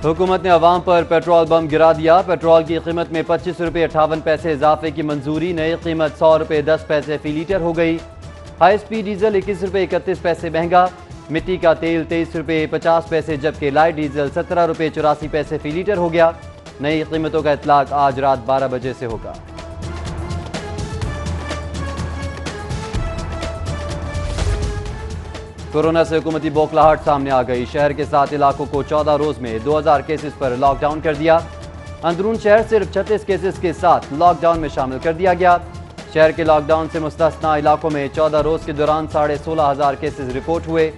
हुकूमत ने अवाम पर पेट्रोल बम गिरा दिया। पेट्रोल की कीमत में 25 रुपये 58 पैसे इजाफे की मंजूरी। नई कीमत 100 रुपये 10 पैसे फी लीटर हो गई। हाई स्पीड डीजल 21 रुपये 31 पैसे महंगा। मिट्टी का तेल 23 रुपये 50 पैसे, जबकि लाइट डीजल 17 रुपये 84 पैसे फी लीटर हो गया। नई कीमतों का इतलाक आज रात 12 बजे से होगा। कोरोना से हुकूमती बौखलाहट सामने आ गई। शहर के 7 इलाकों को 14 रोज में 2000 केसेस पर लॉकडाउन कर दिया। अंदरून शहर सिर्फ 36 केसेस के साथ लॉकडाउन में शामिल कर दिया गया। शहर के लॉकडाउन से मुस्तस्ना इलाकों में 14 रोज के दौरान 16,500 केसेस रिपोर्ट हुए।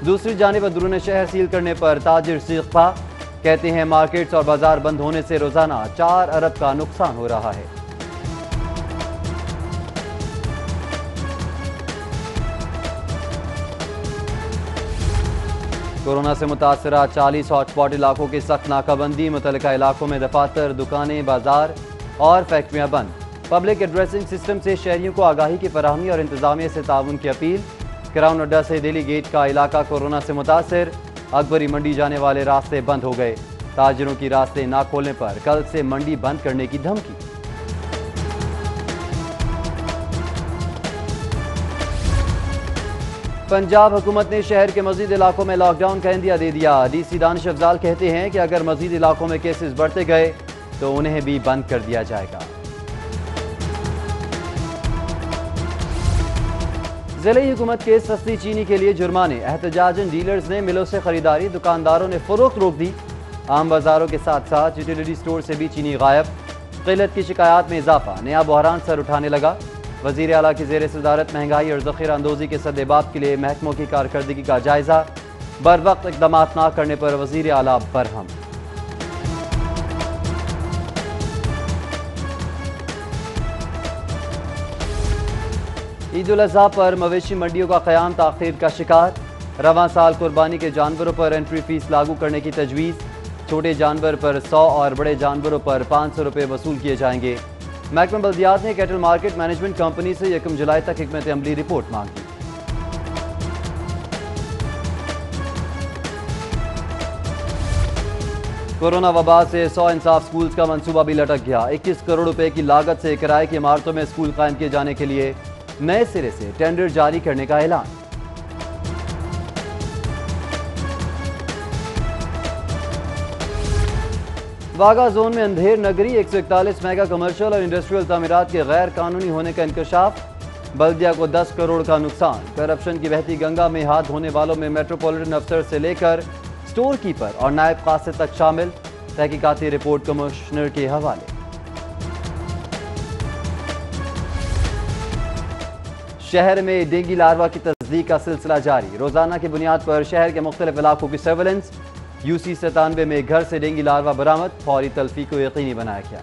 दूसरी जानिब अंदरून शहर सील करने पर ताजिर सीख था। कहते हैं मार्केट्स और बाजार बंद होने से रोजाना 4 अरब का नुकसान हो रहा है। कोरोना से मुतासरा 40 हॉटस्पॉट इलाकों की सख्त नाकाबंदी। मुतल्लिका इलाकों में दफातर, दुकानें, बाजार और फैक्ट्रियां बंद। पब्लिक एड्रेसिंग सिस्टम से शहरियों को आगाही की फराहमी और इंतजामिया से ताउन की अपील। क्राउन अड्डा से दिल्ली गेट का इलाका कोरोना से मुतासर। अकबरी मंडी जाने वाले रास्ते बंद हो गए। ताजिरों की रास्ते ना खोलने पर कल से मंडी बंद करने की धमकी। पंजाब हुकूमत ने शहर के मजीद इलाकों में लॉकडाउन का इंदिया दे दिया। डीसी दानिश अफजाल कहते हैं कि अगर मजीद इलाकों में केसेस बढ़ते गए तो उन्हें भी बंद कर दिया जाएगा। ज़िले हुकूमत के सस्ती चीनी के लिए जुर्माने। एहतजाजन डीलर्स ने मिलों से खरीदारी, दुकानदारों ने फरोख्त रोक दी। आम बाजारों के साथ साथ यूटिलिटी स्टोर से भी चीनी गायब। किल्लत की शिकायत में इजाफा, नया बहरान सर उठाने लगा। वज़ीर आला की ज़ेर सदारत महंगाई और ज़ख़ीरा अंदोज़ी के सद्देबाब के लिए महकमों की कारकर्दगी का जायज़ा। बर वक्त इक़दाम न करने पर वज़ीर आला बरहम। ईद उल अज़हा पर मवेशी मंडियों का क़याम ताख़ीर का शिकार। रवां साल कुर्बानी के जानवरों पर एंट्री फीस लागू करने की तजवीज़। छोटे जानवर पर 100 और बड़े जानवरों पर 500 रुपये वसूल किए जाएंगे। महकमा बल्दियात ने कैटल मार्केट मैनेजमेंट कंपनी से 1 जुलाई तक हिकमत अमली रिपोर्ट मांगी। कोरोना वबा से 100 इंसाफ स्कूल्स का मंसूबा भी लटक गया। 21 करोड़ रुपए की लागत से किराए की इमारतों में स्कूल कायम किए जाने के लिए नए सिरे से टेंडर जारी करने का ऐलान। वागा जोन में अंधेर नगरी 141 मेगा कमर्शियल और इंडस्ट्रियल तामीरात के गैर कानूनी होने का इंकशाफ। बल्दिया को 10 करोड़ का नुकसान। करप्शन की बहती गंगा में हाथ धोने वालों में मेट्रोपॉलिटन अफसर से लेकर स्टोर कीपर और नायब कासिद तक शामिल। तहकीकाती रिपोर्ट कमिश्नर के हवाले। शहर में डेंगू लार्वा की तस्दीक का सिलसिला जारी। रोजाना की बुनियाद पर शहर के मुख्तलिफ इलाकों की सर्वेलेंस। UC 97 में घर से डेंगू लार्वा बरामद। फौरी तल्फी को यकीनी बनाया गया।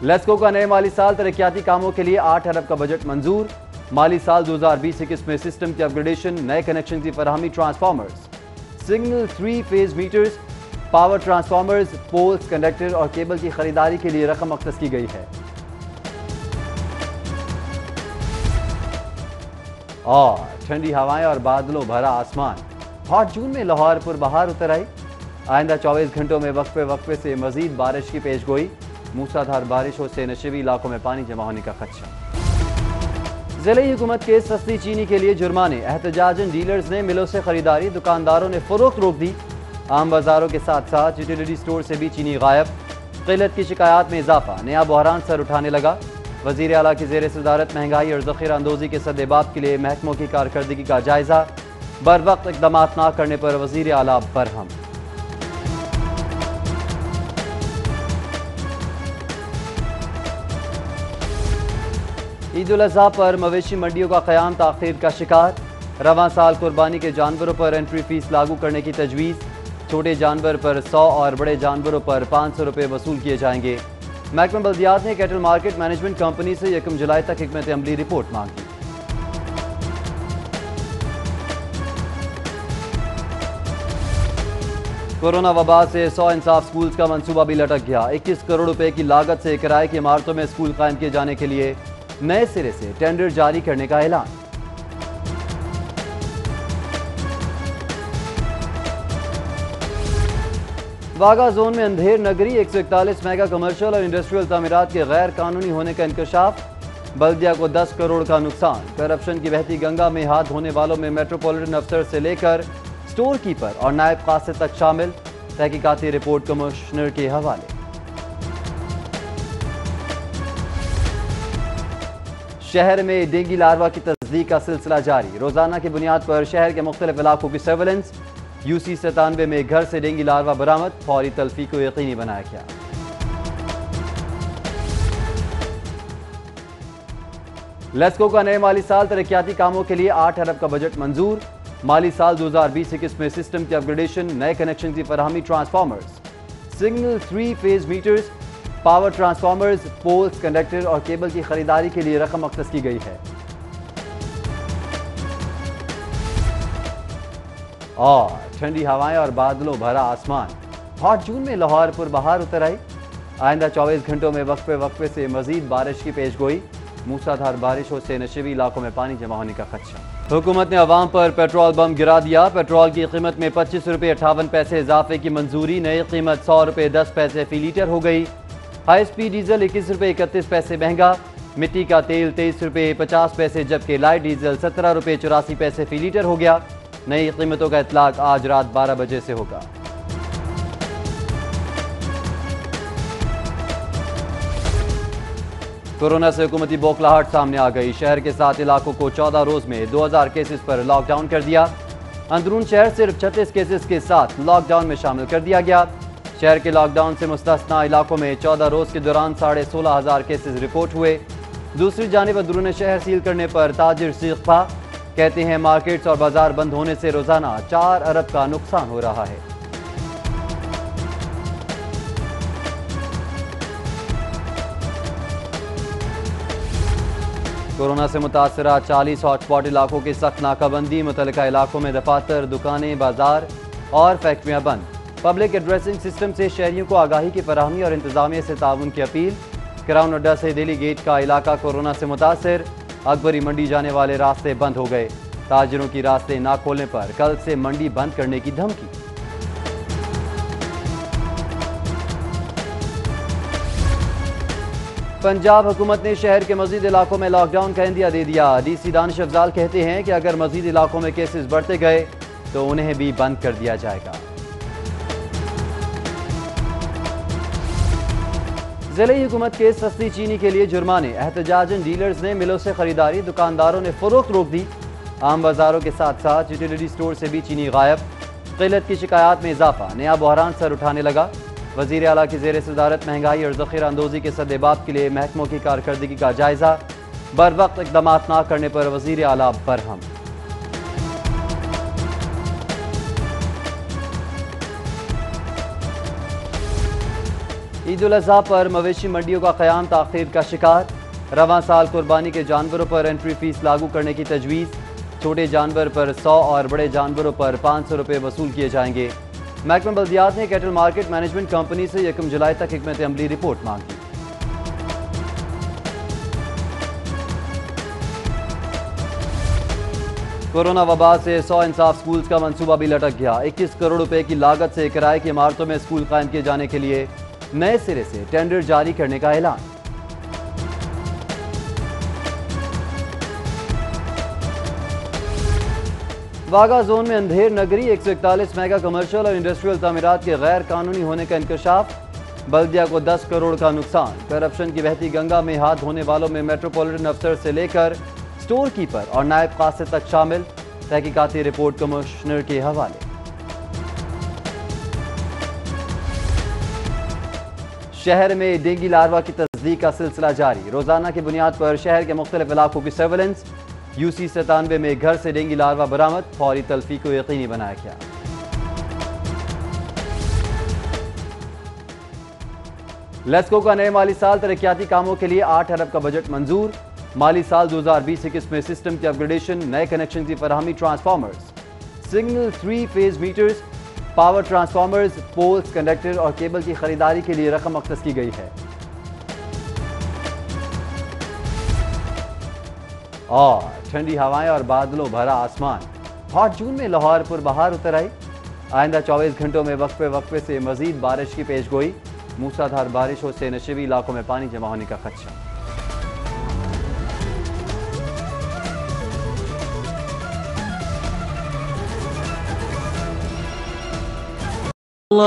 लेस्को का नए माली साल तरक्याती कामों के लिए 8 अरब का बजट मंजूर। माली साल 2020-21 में सिस्टम की अपग्रेडेशन, नए कनेक्शन की फराहमी, transformers, signal 3 phase meters, power transformers, poles, conductor और केबल की खरीदारी के लिए रकम अख्तस की गई है। और ठंडी हवाएं और बादलों भरा आसमान। हॉट जून में लाहौर पुरबहार उतर आई। आइंदा 24 घंटों में वक्फे वक्फे से मजीद बारिश की पेशगोई। मूसलाधार बारिशों से नशेबी इलाकों में पानी जमा होने का खदशा। ज़िले हुकूमत के सस्ती चीनी के लिए जुर्माने। एहतजाजन डीलर्स ने मिलों से खरीदारी, दुकानदारों ने फरोख्त रोक दी। आम बाजारों के साथ साथ यूटिलिटी स्टोर से भी चीनी गायब। किल्लत की शिकायत में इजाफा, नया बहरान सर उठाने लगा। वज़ीर आला की ज़ेर सदारत महंगाई और ज़ख़ीरा अंदोज़ी के सद्देबाब के लिए महकमों की कारकर्दगी का जायज़ा। बर वक्त इक़दाम न करने पर वज़ीर आला बरहम। ईद उल अज़हा पर मवेशी मंडियों का क़याम ताख़ीर का शिकार। रवां साल कुर्बानी के जानवरों पर एंट्री फीस लागू करने की तजवीज़। छोटे जानवर पर 100 और बड़े जानवरों पर 500 रुपये वसूल किए जाएंगे। महकमा बल्दियात ने कैटल मार्केट मैनेजमेंट कंपनी से 1 जुलाई तक हिकमत अमली रिपोर्ट मांगी। कोरोना वबा से 100 इंसाफ स्कूल्स का मंसूबा भी लटक गया। 21 करोड़ रुपए की लागत से किराए की इमारतों में स्कूल कायम किए जाने के लिए नए सिरे से टेंडर जारी करने का ऐलान। वाघा जोन में अंधेर नगरी 141 मेगा कमर्शियल और इंडस्ट्रियल तामीरात के गैर कानूनी होने का इंकशाफ। बल्दिया को 10 करोड़ का नुकसान। करप्शन की बहती गंगा में हाथ धोने वालों में मेट्रोपॉलिटन अफसर से लेकर स्टोर कीपर और नायब कासिद तक शामिल। तहकीकाती रिपोर्ट कमिश्नर के हवाले। शहर में डेंगू लार्वा की तस्दीक का सिलसिला जारी। रोजाना की बुनियाद पर शहर के मुख्तलिफ इलाकों की सर्वेलेंस। यूसी 97 में घर से डेंगू लार्वा बरामद। फौरी तल्फी को यकीनी बनाया गया। लेस्को का नए माली साल तरक्याती कामों के लिए 8 अरब का बजट मंजूर। माली साल 2020-21 में सिस्टम की अपग्रेडेशन, नए कनेक्शन की फराहमी, transformers, signal 3 phase meters, power transformers, poles, conductor और केबल की खरीदारी के लिए रकम अख्तस की गई है। और ठंडी हवाएं और बादलों भरा आसमान। हॉट जून में लाहौर पर बहार उतर आई। आइंदा 24 घंटों में वक्फे से मजीद बारिश की पेशगोई। मूसलाधार बारिशों से नशेबी इलाकों में पानी जमा होने का खदशा। हुकूमत ने अवाम पर पेट्रोल बम गिरा दिया। पेट्रोल की कीमत में 25 रुपये 58 पैसे इजाफे की मंजूरी। नई कीमत 100 रुपये 10 पैसे फी लीटर हो गई। हाई स्पीड डीजल 21 रुपये 31 पैसे महंगा। मिट्टी का तेल 23 रुपये 50 पैसे, जबकि लाइट डीजल 17 रुपये 84 पैसे फी लीटर हो गया। नई कीमतों का इतलाक आज रात 12 बजे से होगा। कोरोना से हुकूमती बौखलाहट सामने आ गई। शहर के 7 इलाकों को 14 रोज में 2000 केसेस पर लॉकडाउन कर दिया। अंदरून शहर सिर्फ 36 केसेस के साथ लॉकडाउन में शामिल कर दिया गया। शहर के लॉकडाउन से मुस्तस्ना इलाकों में 14 रोज के दौरान 16,500 केसेस रिपोर्ट हुए। दूसरी जानिब अंदरून शहर सील करने पर ताजिर सीखा कहते हैं मार्केट्स और बाजार बंद होने से रोजाना 4 अरब का नुकसान हो रहा है। कोरोना से मुतासरा 40 हॉटस्पॉट इलाकों की सख्त नाकाबंदी। मुतल्लिका इलाकों में दफातर, दुकानें, बाजार और फैक्ट्रियां बंद। पब्लिक एड्रेसिंग सिस्टम से शहरियों को आगाही की फराहमी और इंतजामिया से ताउन की अपील। क्राउन अड्डा से दिल्ली गेट का इलाका कोरोना से मुतासर। अकबरी मंडी जाने वाले रास्ते बंद हो गए। ताजिरों की रास्ते ना खोलने पर कल से मंडी बंद करने की धमकी। पंजाब हुकूमत ने शहर के मजीद इलाकों में लॉकडाउन का इंदिया दे दिया। डीसी दानिश अफजाल कहते हैं कि अगर मजीद इलाकों में केसेस बढ़ते गए तो उन्हें भी बंद कर दिया जाएगा। जिले हुकूमत के सस्ती चीनी के लिए जुर्माने। एहतजाजन डीलर्स ने मिलों से खरीदारी, दुकानदारों ने फरोख्त रोक दी। आम बाजारों के साथ साथ यूटिलिटी स्टोर से भी चीनी गायब। किल्लत की शिकायत में इजाफा, नया बहरान सर उठाने लगा। वजीर आला की जेर सदारत महंगाई और ज़ख़ीरा अंदोज़ी के सद्देबाब के लिए महकमों की कारकर्दगी का जायजा। बर वक्त इक़दाम न करने पर वजीर आला बरहम। ईद उल अज़हा पर मवेशी मंडियों का क़याम ताख़ीर का शिकार। रवां साल कुर्बानी के जानवरों पर एंट्री फीस लागू करने की तजवीज़। छोटे जानवर पर 100 और बड़े जानवरों पर 500 रुपये वसूल किए जाएंगे। महकमा बल्दियात ने कैटल मार्केट मैनेजमेंट कंपनी से 1 जुलाई तक हिकमत अमली रिपोर्ट मांगी। कोरोना वबा से 100 इंसाफ स्कूल्स का मंसूबा भी लटक गया। 21 करोड़ रुपए की लागत से किराए की इमारतों में स्कूल कायम किए जाने के लिए नए सिरे से टेंडर जारी करने का ऐलान। वाघा जोन में अंधेर नगरी 141 मेगा कमर्शियल और इंडस्ट्रियल तामीरात के गैर कानूनी होने का इंकशाफ। बल्दिया को 10 करोड़ का नुकसान। करप्शन की बहती गंगा में हाथ धोने वालों में मेट्रोपॉलिटन अफसर से लेकर स्टोर कीपर और नायब कासिद तक शामिल। तहकीकाती रिपोर्ट कमिश्नर के हवाले। शहर में डेंगू लार्वा की तस्दीक का सिलसिला जारी। रोजाना की बुनियाद पर शहर के मुख्तलिफ इलाकों की सर्वेलेंस। यूसी 97 में घर से डेंगू लार्वा बरामद। फौरी तल्फी को यकीनी बनाया गया। लेस्को का नए माली साल तरक्याती कामों के लिए 8 अरब का बजट मंजूर। माली साल 2020-21 में सिस्टम की अपग्रेडेशन, नए कनेक्शन की फराहमी, transformers, signal 3 phase meters, power transformers, poles, conductor और केबल की खरीदारी के लिए रकम अख्तस की गई है। और ठंडी हवाएं और बादलों भरा आसमान। हॉट जून में लाहौर पर बहार उतर आई। آئندہ 24 گھنٹوں میں وقفے وقفے سے مزید بارش کی پیش گوئی، موسلادھار بارشوں سے نشیبی علاقوں میں پانی جمع ہونے کا خدشہ۔